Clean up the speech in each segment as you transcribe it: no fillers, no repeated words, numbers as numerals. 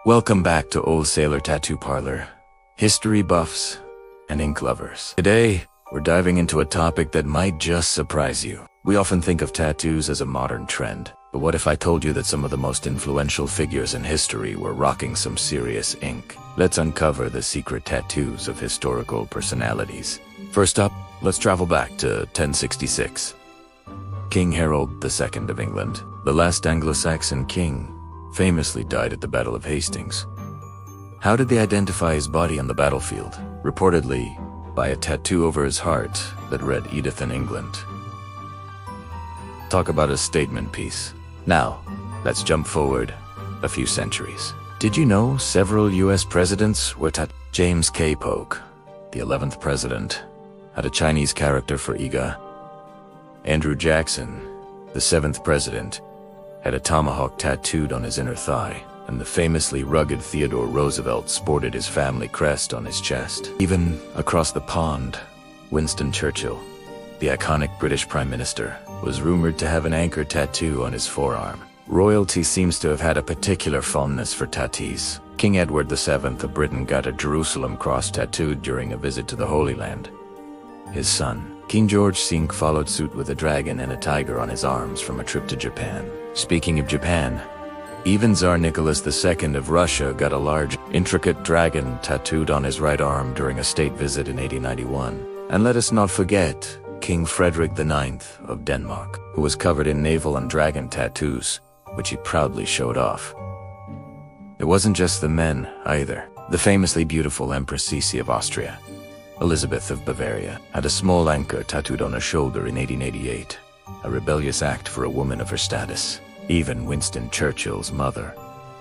Welcome back to Old Sailor Tattoo Parlor, history buffs and ink lovers. Today, we're diving into a topic that might just surprise you. We often think of tattoos as a modern trend, but what if I told you that some of the most influential figures in history were rocking some serious ink? Let's uncover the secret tattoos of historical personalities. First up, let's travel back to 1066. King Harold II of England, the last Anglo-Saxon king, famously died at the Battle of Hastings. How did they identify his body on the battlefield? Reportedly, by a tattoo over his heart that read Edith in England. Talk about a statement piece. Now, let's jump forward a few centuries. Did you know several US presidents were James K. Polk, the 11th president, had a Chinese character for Iga. Andrew Jackson, the 7th president, had a tomahawk tattooed on his inner thigh, and the famously rugged Theodore Roosevelt sported his family crest on his chest. Even across the pond, Winston Churchill, the iconic British Prime Minister, was rumored to have an anchor tattoo on his forearm. Royalty seems to have had a particular fondness for tattoos. King Edward VII of Britain got a Jerusalem cross tattooed during a visit to the Holy Land. His son, King George VI, followed suit with a dragon and a tiger on his arms from a trip to Japan. Speaking of Japan, even Tsar Nicholas II of Russia got a large, intricate dragon tattooed on his right arm during a state visit in 1891. And let us not forget King Frederick IX of Denmark, who was covered in navel and dragon tattoos, which he proudly showed off. It wasn't just the men, either. The famously beautiful Empress Sisi of Austria, Elizabeth of Bavaria, had a small anchor tattooed on her shoulder in 1888, a rebellious act for a woman of her status. Even Winston Churchill's mother,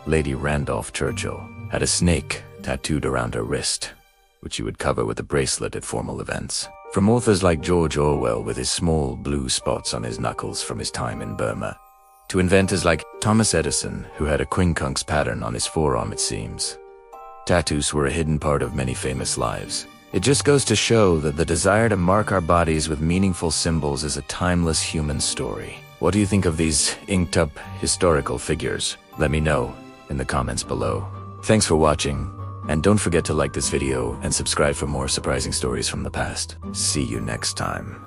Lady Randolph Churchill, had a snake tattooed around her wrist, which she would cover with a bracelet at formal events. From authors like George Orwell with his small blue spots on his knuckles from his time in Burma, to inventors like Thomas Edison, who had a quincunx pattern on his forearm, it seems. Tattoos were a hidden part of many famous lives. It just goes to show that the desire to mark our bodies with meaningful symbols is a timeless human story. What do you think of these inked-up historical figures? Let me know in the comments below. Thanks for watching, and don't forget to like this video and subscribe for more surprising stories from the past. See you next time.